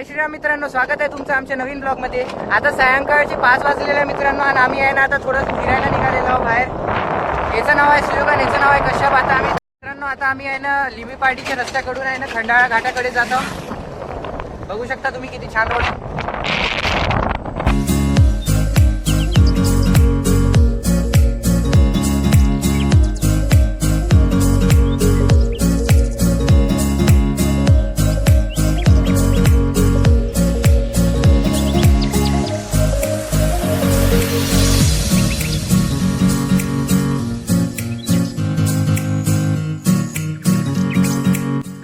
श्रीराम मित्रांनो, स्वागत आहे तुमचं आमच्या नवीन ब्लॉग मध्ये। आता सायंकाळचे 5 वाजलेले मित्रांनो आणि आम्ही आहे ना आता थोडं फिरायला निघालेलो आहोत बाहेर। याचं नाव आहे स्लोगन, याचं नाव आहे कश्यप। आता आम्ही मित्रांनो आम्ही आहे ना लिंबी पार्टीच्या रस्त्याकडून आहे ना खंडाळा घाटाकडे जात आहोत। बघू शकता तुम्ही किती छान रोड आहे।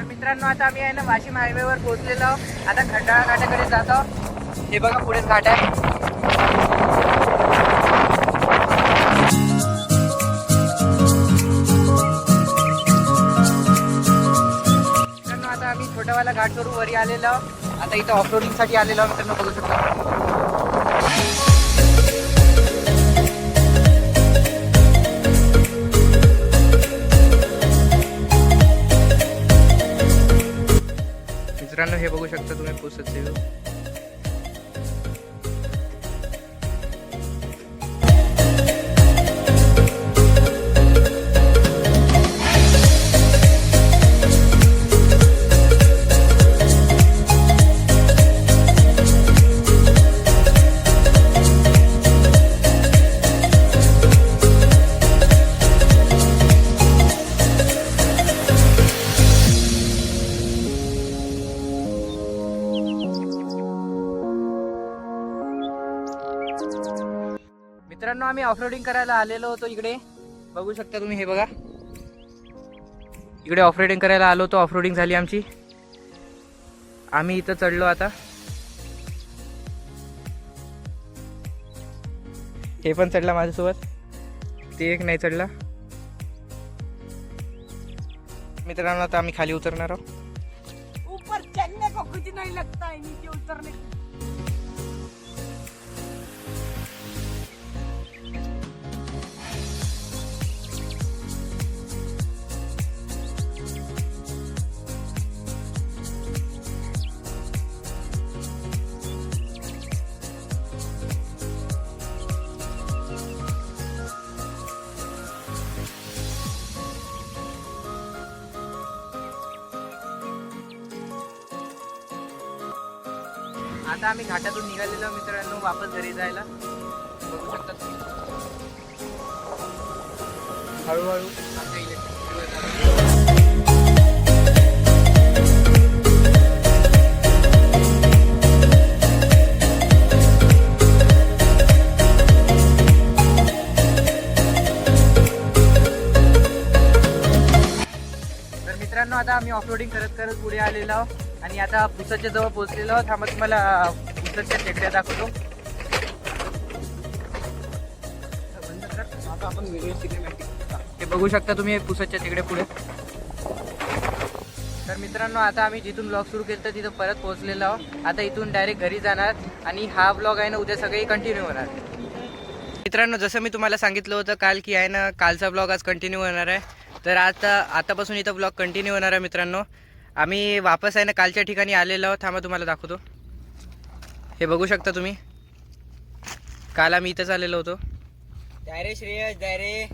मित्रांनो आता आम्ही आहे ना वाशिम हायवेवर पोहोचलेलो आहोत। आता खंडाळा घाटाकडे जात आहोत। हे बघा पुढेच घाट आहे। मित्रांनो आता आम्ही छोटावाला घाट करून वरी आलेलो आहोत। आता इथं ऑफरोडिंग साठी आलेलो आहोत मित्रांनो, बघू शकता। मित्रांनो हे बघू शकता तुम्ही पुसतचे व्ह्यू। मित्रांनो आम्ही ऑफरोडिंग करायला आलेलो होतो इकडे, बघू शकता तुम्ही। हे बघा इकडे ऑफरोडिंग करायला आलो होतो। ऑफरोडिंग झाली आमची। आम्ही इथं चढलो आता। हे पण चढला माझ्यासोबत, ते एक नाही चढला। मित्रांनो आता आम्ही खाली उतरणार आहोत। ऊपर चढ़ने को कुछ नहीं लगता है, नीचे उतरने को। आता आम्ही घाटातून निघालेलो मित्रांनो वापस घरी जायला। बघू शकता तुम्ही हळूहळू आमच्या इलेक्ट्रिक तर मित्रांनो आता आम्ही ऑफरोडिंग करत करत पुढे आलेलो आहोत आणि आता पुसदच्या जवळ पोहोचलेलो आहोत। हा मग तुम्हाला पुसदच्या टेकड्या दाखवतो। आता आपण हे बघू शकता तुम्ही पुसदच्या टेकड्या पुढे। तर मित्रांनो आता आम्ही जिथून ब्लॉग सुरू केलं तर तिथं परत पोहोचलेलो आहोत। आता इथून डायरेक्ट घरी जाणार आणि हा ब्लॉग आहे ना उद्या सगळी कंटिन्यू होणार। मित्रांनो जसं मी तुम्हाला सांगितलं होतं काल की आहे ना कालचा ब्लॉग आज कंटिन्यू होणार आहे, तर आतापासून इथं ब्लॉग कंटिन्यू होणार आहे मित्रांनो। आम्ही वापस आहे ना कालच्या ठिकाणी आलेलो आहोत। थांबा तुम्हाला दाखवतो। हे बघू शकता तुम्ही, काल आम्ही इथंच आलेलो होतो। रे श्रेयस, रे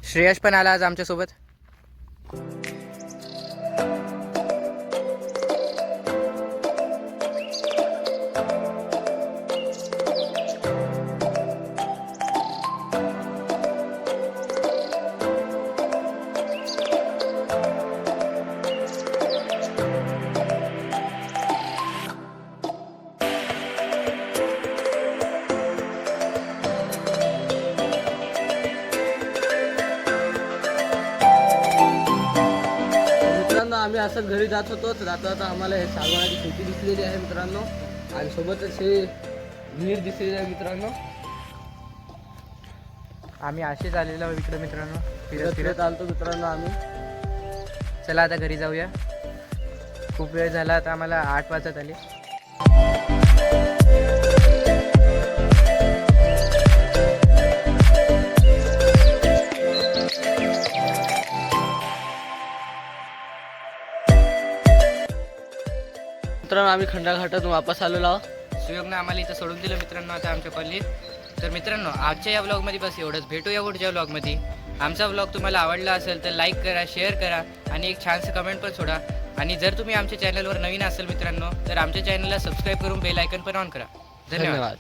श्रेयस पण आला आज आमच्यासोबत। आम्ही असं घरी जात होतो। जाता जाता आम्हाला हे सागवानाची शेती दिसलेली आहे मित्रांनो, आणि सोबतच हे विहीर दिसलेली आहे मित्रांनो। आम्ही असेच आलेलो आहोत इकडे मित्रांनो, फिरत फिरत आलतो मित्रांनो आम्ही। चला आता घरी जाऊया। खूप वेळ झाला, आता आम्हाला 8 वाजत आले। मित्रांनो आम्ही खंडाघाटातून वापस आलेलो आहोत. सुयोगनं आम्हाला इथं सोडून दिलं मित्रांनो आता आमच्या कॉलनीत. तर मित्रांनो आजच्या या व्लॉगमध्ये बस एवढंच. भेटूया पुढच्या व्लॉगमध्ये. आमचा व्लॉग तुम्हाला आवडला असेल तर लाईक करा, शेअर करा आणि एक छानसं कमेंट पण सोडा. आणि जर तुम्ही आमच्या चॅनलवर नवीन असाल मित्रांनो तर आमच्या चॅनलला सबस्क्राईब करून बेल आयकन पण ऑन करा. धन्यवाद.